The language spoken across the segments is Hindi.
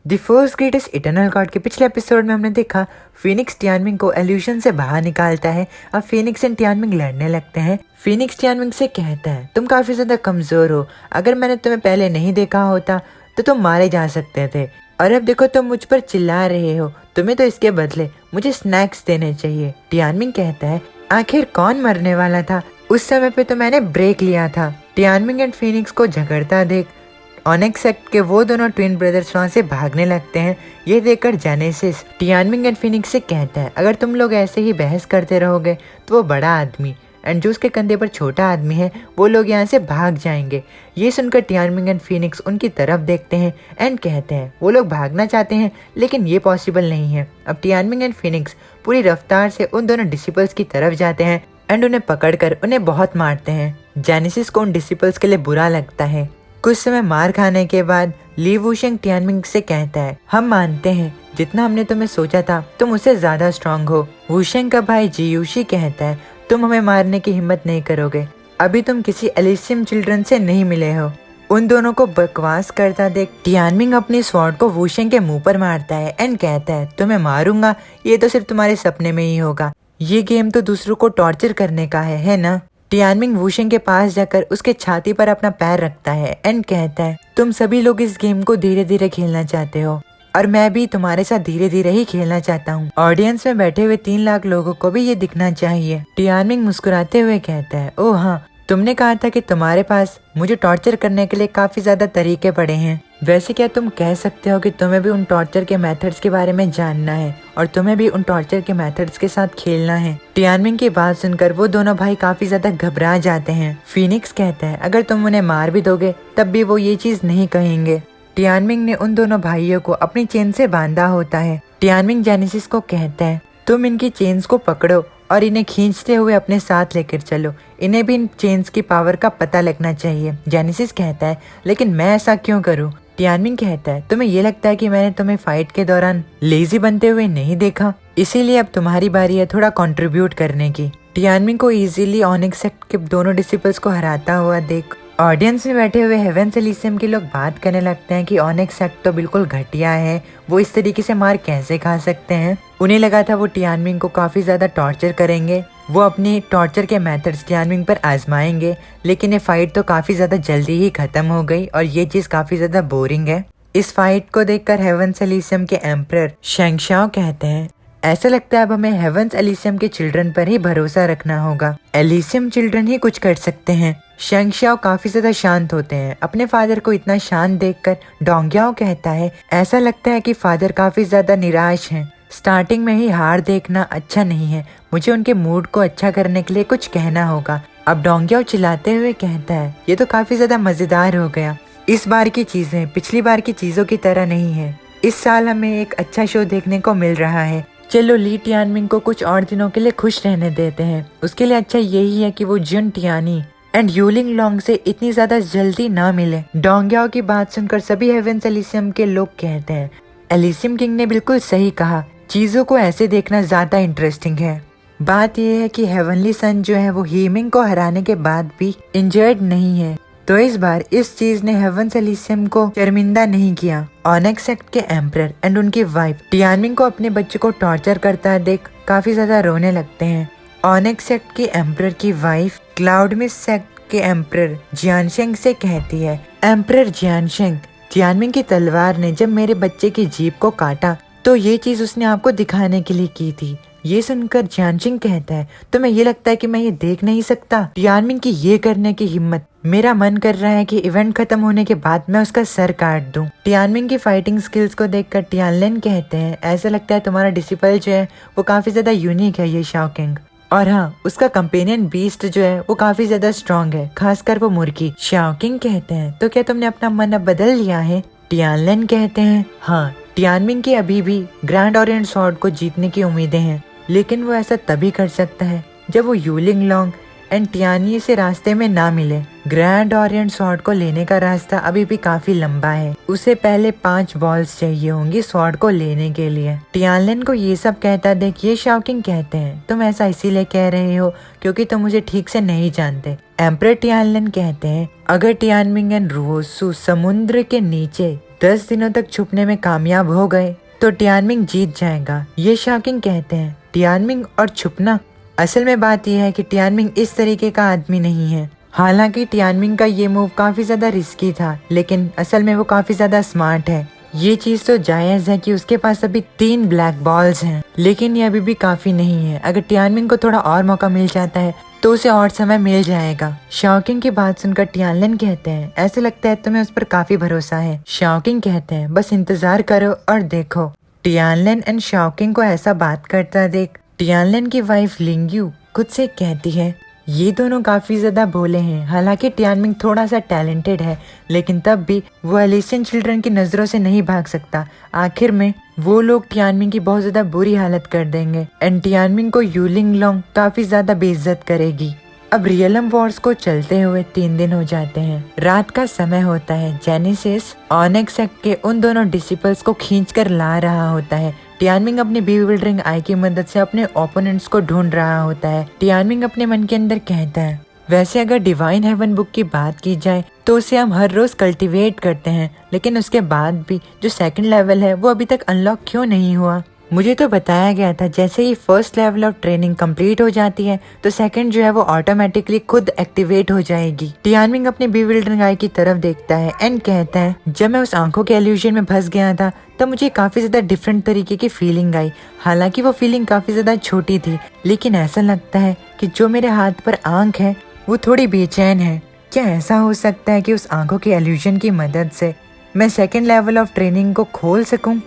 The force greatest eternal God के पिछले एपिसोड में हमने देखा फीनिक्स टियानमिंग को एल्यूशन से बाहर निकालता है। अब फीनिक्स एंड टियानमिंग लड़ने लगते हैं। फीनिक्स टियानमिंग से कहता है तुम काफी ज्यादा कमजोर हो, अगर मैंने तुम्हें पहले नहीं देखा होता तो तुम मारे जा सकते थे, और अब देखो तुम मुझ पर चिल्ला रहे हो, तुम्हें तो इसके बदले मुझे स्नैक्स देने चाहिए। टियानमिंग कहता है आखिर कौन मरने वाला था, उस समय पे तो मैंने ब्रेक लिया था। टियानमिंग एंड फीनिक्स को झगड़ता देख ऑनेक्स सेक्ट के वो दोनों ट्विन ब्रदर्स वहाँ से भागने लगते हैं। ये देखकर जेनेसिस टियानमिंग एंड फीनिक्स से कहता है अगर तुम लोग ऐसे ही बहस करते रहोगे तो वो बड़ा आदमी एंड जो उसके कंधे पर छोटा आदमी है वो लोग यहाँ से भाग जाएंगे। ये सुनकर टियानमिंग एंड फीनिक्स उनकी तरफ देखते हैं एंड कहते हैं वो लोग भागना चाहते हैं लेकिन ये पॉसिबल नहीं है। अब टियानमिंग एंड फीनिक्स पूरी रफ्तार से उन दोनों डिसिपल्स की तरफ जाते हैं एंड उन्हें पकड़कर उन्हें बहुत मारते हैं। जेनेसिस को उन डिसिपल्स के लिए बुरा लगता है। कुछ समय मार खाने के बाद ली वुशेंग टियानमिंग से कहता है हम मानते हैं जितना हमने तुम्हें सोचा था तुम उससे ज्यादा स्ट्रांग हो। वुशेंग का भाई जियूशी कहता है तुम हमें मारने की हिम्मत नहीं करोगे, अभी तुम किसी एलिसियम चिल्ड्रन से नहीं मिले हो। उन दोनों को बकवास करता देख टियानमिंग अपनी स्वॉर्ड को वुशेंग के मुंह पर मारता है एंड कहता है तुम्हें मारूंगा ये तो सिर्फ तुम्हारे सपने में ही होगा, ये गेम तो दूसरों को टॉर्चर करने का है ना। टियानमिंग वुशेंग के पास जाकर उसके छाती पर अपना पैर रखता है एंड कहता है तुम सभी लोग इस गेम को धीरे धीरे खेलना चाहते हो और मैं भी तुम्हारे साथ धीरे धीरे ही खेलना चाहता हूँ। ऑडियंस में बैठे हुए 3 लाख लोगों को भी ये दिखना चाहिए। टियानमिंग मुस्कुराते हुए कहता है ओह हाँ, तुमने कहा था कि तुम्हारे पास मुझे टॉर्चर करने के लिए काफी ज्यादा तरीके पड़े हैं, वैसे क्या तुम कह सकते हो कि तुम्हें भी उन टॉर्चर के मेथड्स के बारे में जानना है और तुम्हें भी उन टॉर्चर के मेथड्स के साथ खेलना है। टियानमिंग की बात सुनकर वो दोनों भाई काफी ज्यादा घबरा जाते हैं। फीनिक्स कहता है अगर तुम उन्हें मार भी दोगे तब भी वो ये चीज नहीं कहेंगे। टियानमिंग ने उन दोनों भाइयों को अपनी चेन से बांधा होता है। टियानमिंग जेनेसिस को कहता है तुम इनकी चेन्स को पकड़ो और इन्हें खींचते हुए अपने साथ लेकर चलो, इन्हें भी इन चेन्स की पावर का पता लगना चाहिए। जेनेसिस कहता है लेकिन मैं ऐसा क्यों करूं? टियानमिंग कहता है तुम्हें ये लगता है कि मैंने तुम्हें फाइट के दौरान लेजी बनते हुए नहीं देखा, इसीलिए अब तुम्हारी बारी है थोड़ा कंट्रीब्यूट करने की। टियानमिंग को इजीली ऑनिक्स सेक्ट के दोनों डिसिपल्स को हराता हुआ देख ऑडियंस में बैठे हुए हेवेंस एलिसियम के लोग बात करने लगते हैं कि ऑनिक्स सेक्ट तो बिल्कुल घटिया है, वो इस तरीके से मार कैसे खा सकते हैं। उन्हें लगा था वो टियानमिंग को काफी ज्यादा टॉर्चर करेंगे, वो अपनी टॉर्चर के मेथड्स टियानमिंग पर आजमाएंगे, लेकिन ये फाइट तो काफी ज्यादा जल्दी ही खत्म हो गई और ये चीज काफी ज्यादा बोरिंग है। इस फाइट को देखकर हेवेंस एलिसियम के एम्परर शेंगशाओ कहते हैं ऐसा लगता है अब हमें हेवेंस एलिसियम के चिल्ड्रन पर ही भरोसा रखना होगा, एलिसियम चिल्ड्रन ही कुछ कर सकते हैं। शेंगशाओ काफी ज्यादा शांत होते हैं। अपने फादर को इतना शांत देखकर डोंग्याओ कहता है ऐसा लगता है कि फादर काफी ज्यादा निराश हैं। स्टार्टिंग में ही हार देखना अच्छा नहीं है, मुझे उनके मूड को अच्छा करने के लिए कुछ कहना होगा। अब डोंग्याओ चिल्लाते हुए कहता है ये तो काफी ज्यादा मजेदार हो गया, इस बार की चीजें पिछली बार की चीजों की तरह नहीं है, इस साल हमें एक अच्छा शो देखने को मिल रहा है, चलो ली टियानमिंग को कुछ और दिनों के लिए खुश रहने देते हैं, उसके लिए अच्छा यही है कि वो जुन टियानी एंड यूलिंग लॉन्ग से इतनी ज्यादा जल्दी ना मिले। डोंग्याओ की बात सुनकर सभी हेवेंस एलिसियम के लोग कहते हैं एलिसियम किंग ने बिल्कुल सही कहा, चीजों को ऐसे देखना ज्यादा इंटरेस्टिंग है। बात यह है कि हेवनली सन जो है वो हीमिंग को हराने के बाद भी इंजर्ड नहीं है, तो इस बार इस चीज ने हेवेंस एलिसियम को शर्मिंदा नहीं किया। ऑनेक्स सेक्ट के एम्परर एंड उनकी वाइफ टियानमिंग को अपने बच्चे को टॉर्चर करता देख काफी ज्यादा रोने लगते हैं। ऑनेक्स सेक्ट की एम्परर की वाइफ क्लाउडमिस सेक्ट के एम्परर जियानशेंग से कहती है एम्परर जियानशेंग, टियानमिंग की तलवार ने जब मेरे बच्चे की जीभ को काटा तो ये चीज उसने आपको दिखाने के लिए की थी। ये सुनकर जियानशिंग कहता है तुम्हें ये लगता है कि मैं ये देख नहीं सकता टियानमिंग की ये करने की हिम्मत, मेरा मन कर रहा है कि इवेंट खत्म होने के बाद मैं उसका सर काट दूं। टियानमिंग की फाइटिंग स्किल्स को देखकर टियानलेन कहते हैं ऐसा लगता है तुम्हारा डिसिपल जो है वो काफी ज्यादा यूनिक है ये शाओकिंग, और हाँ उसका कंपेनियन बीस्ट जो है वो काफी ज्यादा स्ट्रॉन्ग है, खासकर वो मुर्गी। शाओकिंग कहते हैं तो क्या तुमने अपना मन अब बदल लिया है? टियानलेन कहते हैं हाँ, टियानमिंग की अभी भी ग्रैंड ओरिएंट स्वॉर्ड को जीतने की उम्मीदें हैं, लेकिन वो ऐसा तभी कर सकता है जब वो यूलिंग लॉन्ग एंड टियानी से रास्ते में ना मिले। ग्रैंड ओरिएंट स्वॉर्ड को लेने का रास्ता अभी भी काफी लंबा है, उसे पहले 5 बॉल्स चाहिए होंगी स्वॉर्ड को लेने के लिए। टियानलेन को ये सब कहता देख ये शाओकिंग कहते हैं तुम ऐसा इसीलिए कह रहे हो क्योंकि तुम मुझे ठीक से नहीं जानते। एम्परर टियानलेन कहते हैं अगर टियानमिंग एंड रुओसु समुद्र के नीचे 10 दिनों तक छुपने में कामयाब हो गए तो टियानमिंग जीत जाएगा, ये शाओकिंग कहते हैं। टियानमिंग और छुपना, असल में बात यह है कि टियानमिंग इस तरीके का आदमी नहीं है। हालांकि टियानमिंग का ये मूव काफी ज्यादा रिस्की था, लेकिन असल में वो काफी ज्यादा स्मार्ट है। ये चीज तो जायज है कि उसके पास अभी 3 ब्लैक बॉल्स हैं, लेकिन ये अभी भी काफी नहीं है। अगर टियानमिंग को थोड़ा और मौका मिल जाता है तो उसे और समय मिल जाएगा। शाओकिंग की बात सुनकर टियानलिन कहते हैं, ऐसे लगता है तुम्हें उस पर काफी भरोसा है। शाओकिंग कहते हैं, बस इंतजार करो और देखो। टियानलिन एंड शाओकिंग को ऐसा बात करता देख टियानलिन की वाइफ लिंग्यू खुद से कहती है, ये दोनों काफी ज्यादा भोले हैं। हालांकि टियानमिंग थोड़ा सा टैलेंटेड है, लेकिन तब भी वो एलिसियन चिल्ड्रन की नजरों से नहीं भाग सकता। आखिर में वो लोग टियानमिंग की बहुत ज्यादा बुरी हालत कर देंगे एंड टियानमिंग को यूलिंग लोंग काफी ज्यादा बेइज्जत करेगी। अब रियलम वॉर्स को चलते हुए 3 दिन हो जाते हैं। रात का समय होता है। जेनेसिस ऑनिक्स के उन दोनों डिसिपल्स को खींच कर ला रहा होता है। टियानमिंग अपनी बीविल्डरिंग आई की मदद से अपने ओपोनेंट्स को ढूंढ रहा होता है। टियानमिंग अपने मन के अंदर कहता है, वैसे अगर डिवाइन हेवन बुक की बात की जाए तो उसे हम हर रोज कल्टीवेट करते हैं, लेकिन उसके बाद भी जो सेकंड लेवल है वो अभी तक अनलॉक क्यों नहीं हुआ? मुझे तो बताया गया था जैसे ही first level of training complete हो जाती है तो सेकंड जो है वो ऑटोमेटिकली खुद एक्टिवेट हो जाएगी। टियानमिंग अपनी बीविल्डरिंग आई की तरफ देखता है एंड कहता है, जब मैं उस आंखों के इल्यूजन में फंस गया था तब मुझे काफी ज्यादा डिफरेंट तरीके की फीलिंग आई। हालांकि वो फीलिंग काफी ज्यादा छोटी थी, लेकिन ऐसा लगता है कि जो मेरे हाथ पर आंख है वो थोड़ी बेचैन है। क्या ऐसा हो सकता है कि उस आंखों के इल्यूजन की मदद से मैं सेकेंड लेवल ऑफ ट्रेनिंग को खोल सकूं?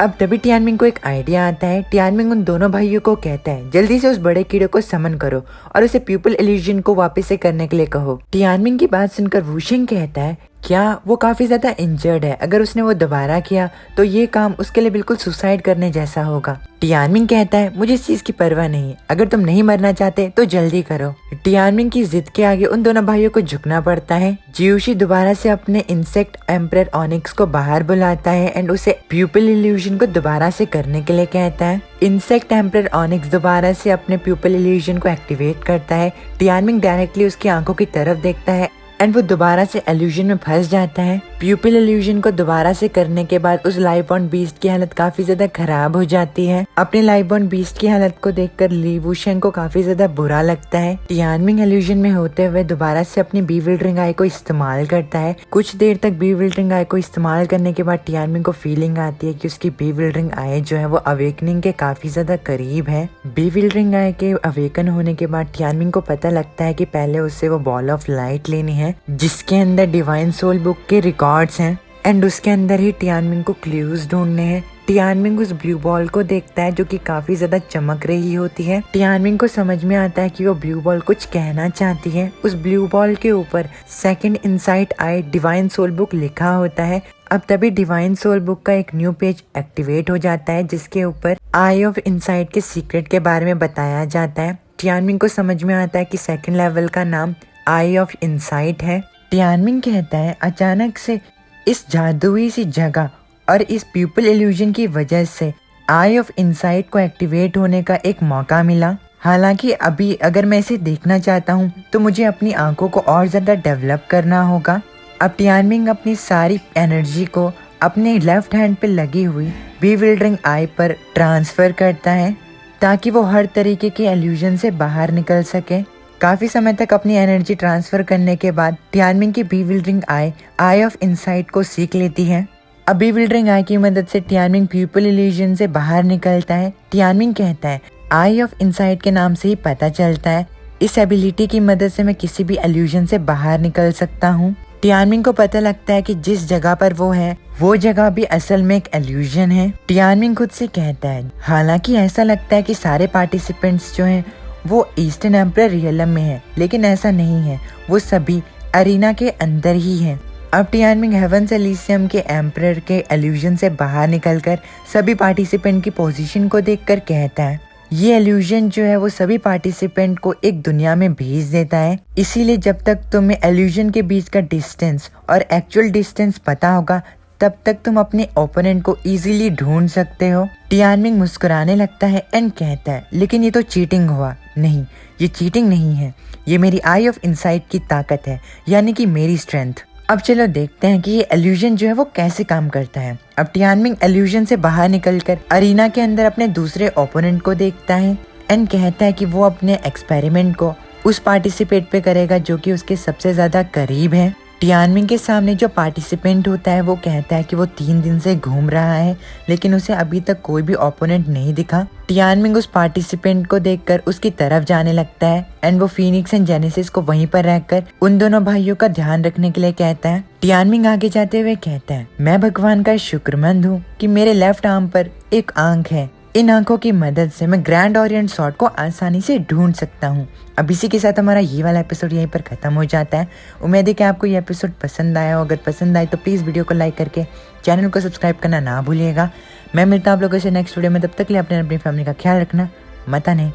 अब तभी टियानमिंग को एक आइडिया आता है। टियानमिंग उन दोनों भाइयों को कहता है, जल्दी से उस बड़े कीड़े को समन करो और उसे प्यूपल इल्यूजन को वापस से करने के लिए कहो। टियानमिंग की बात सुनकर वुशिंग कहता है, क्या वो काफी ज्यादा इंजर्ड है, अगर उसने वो दोबारा किया तो ये काम उसके लिए बिल्कुल सुसाइड करने जैसा होगा। टियानमिंग कहता है, मुझे इस चीज की परवाह नहीं, अगर तुम नहीं मरना चाहते तो जल्दी करो। टियानमिंग की जिद के आगे उन दोनों भाइयों को झुकना पड़ता है। जियोशी दोबारा से अपने इंसेक्ट एम्परर ऑनिक्स को बाहर बुलाता है एंड उसे प्यूपल इल्यूजन को दोबारा से करने के लिए कहता है। इंसेक्ट एम्परर ऑनिक्स दोबारा से अपने प्यूपल इल्यूजन को एक्टिवेट करता है। टियानमिंग डायरेक्टली उसकी आंखों की तरफ देखता है एंड वो दोबारा से इल्यूजन में फंस जाता है। प्यूपिल इल्यूजन को दोबारा से करने के बाद उस लाइव बॉर्न बीस्ट की हालत काफी ज्यादा खराब हो जाती है। अपने लाइव बॉर्न बीस्ट की हालत को देखकर ली वुशेंग को काफी ज्यादा बुरा लगता है। टियानमिंग इल्यूजन में होते हुए दोबारा से अपनी बीविल्डरिंग आई को इस्तेमाल करता है। कुछ देर तक बीविल्डरिंग आई को इस्तेमाल करने के बाद टियानमिंग को फीलिंग आती है कि उसकी बीविल्डरिंग आई जो है वो अवेकनिंग के काफी ज्यादा करीब है। बीविल्डरिंग आई के अवेकन होने के बाद टियानमिंग को पता लगता है कि पहले उससे वो बॉल ऑफ लाइट लेनी है जिसके अंदर डिवाइन सोल बुक के रिकॉर्ड्स हैं एंड उसके अंदर ही टियानमिंग को क्लूज ढूंढने हैं। टियानमिंग उस ब्लू बॉल को देखता है जो कि काफी ज्यादा चमक रही होती है। टियानमिंग को समझ में आता है कि वो ब्लू बॉल कुछ कहना चाहती है। उस ब्लू बॉल के ऊपर सेकंड इनसाइट आई डिवाइन सोल बुक लिखा होता है। अब तभी डिवाइन सोल बुक का एक न्यू पेज एक्टिवेट हो जाता है जिसके ऊपर आई ऑफ इनसाइट के सीक्रेट के बारे में बताया जाता है। टियानमिंग को समझ में आता है कि सेकंड लेवल का नाम आई ऑफ इनसाइट है। टियानमिंग कहता है, अचानक से इस जादुई सी जगह और इस प्यूपल इल्यूजन की वजह से आई ऑफ इनसाइट को एक्टिवेट होने का एक मौका मिला। हालांकि अभी अगर मैं इसे देखना चाहता हूँ तो मुझे अपनी आंखों को और ज्यादा डेवलप करना होगा। अब टियानमिंग अपनी सारी एनर्जी को अपने लेफ्ट हैंड पे लगी हुई बीविल्डरिंग आई पर ट्रांसफर करता है ताकि वो हर तरीके के इल्यूजन से बाहर निकल सके। काफी समय तक अपनी एनर्जी ट्रांसफर करने के बाद टियानमिंग की बीविल्डरिंग आई ऑफ इनसाइट को सीख लेती है। अब बीविल्डरिंग आई की मदद से टियानमिंग प्यूपल इल्यूजन से बाहर निकलता है। टियानमिंग कहता है, आई ऑफ इनसाइट के नाम से ही पता चलता है इस एबिलिटी की मदद से मैं किसी भी इल्यूजन से बाहर निकल सकता हूँ। टियानमिंग को पता लगता है कि जिस जगह पर वो है वो जगह भी असल में एक इल्यूजन है। टियानमिंग खुद से कहता है, हालांकि ऐसा लगता है कि सारे पार्टिसिपेंट्स जो हैं वो ईस्टर्न एम्परर रियलम में है, लेकिन ऐसा नहीं है, वो सभी अरीना के अंदर ही हैं। अब टियानमिंग हेवंस एलिसियम के एम्परर के इल्यूजन से बाहर निकलकर सभी पार्टिसिपेंट की पोजीशन को देखकर कहता है, ये इल्यूजन जो है वो सभी पार्टिसिपेंट को एक दुनिया में भेज देता है। इसीलिए जब तक तुम्हें इल्यूजन के बीच का डिस्टेंस और एक्चुअल डिस्टेंस पता होगा तब तक तुम अपने ओपोनेंट को इजीली ढूंढ सकते हो। टियानमिंग मुस्कुराने लगता है एंड कहता है, लेकिन ये तो चीटिंग हुआ। नहीं, ये चीटिंग नहीं है, ये मेरी आई ऑफ इनसाइट की ताकत है, यानी कि मेरी स्ट्रेंथ। अब चलो देखते हैं कि ये इल्यूजन जो है वो कैसे काम करता है। अब टियानमिंग इल्यूजन से बाहर निकलकर अरीना के अंदर अपने दूसरे ओपोनेंट को देखता है एंड कहता है कि वो अपने एक्सपेरिमेंट को उस पार्टिसिपेट पे करेगा जो कि उसके सबसे ज्यादा करीब है। टियानमिंग के सामने जो पार्टिसिपेंट होता है वो कहता है कि वो 3 दिन से घूम रहा है लेकिन उसे अभी तक कोई भी ओपोनेंट नहीं दिखा। टियानमिंग उस पार्टिसिपेंट को देखकर उसकी तरफ जाने लगता है एंड वो फीनिक्स एंड जेनेसिस को वहीं पर रहकर उन दोनों भाइयों का ध्यान रखने के लिए कहता है। टियानमिंग आगे जाते हुए कहता है, मैं भगवान का शुक्रमंद हूँ कि मेरे लेफ्ट आर्म पर एक आंख है। इन आंखों की मदद से मैं ग्रैंड ओरिएंट स्वॉर्ड को आसानी से ढूंढ सकता हूँ। अब इसी के साथ हमारा ये वाला एपिसोड यहीं पर खत्म हो जाता है। उम्मीद है कि आपको ये एपिसोड पसंद आया हो। अगर पसंद आए तो प्लीज़ वीडियो को लाइक करके चैनल को सब्सक्राइब करना ना भूलिएगा। मैं मिलता हूँ आप लोगों से नेक्स्ट वीडियो में। तब तक के लिए अपने अपनी फैमिली का ख्याल रखना। मत आने।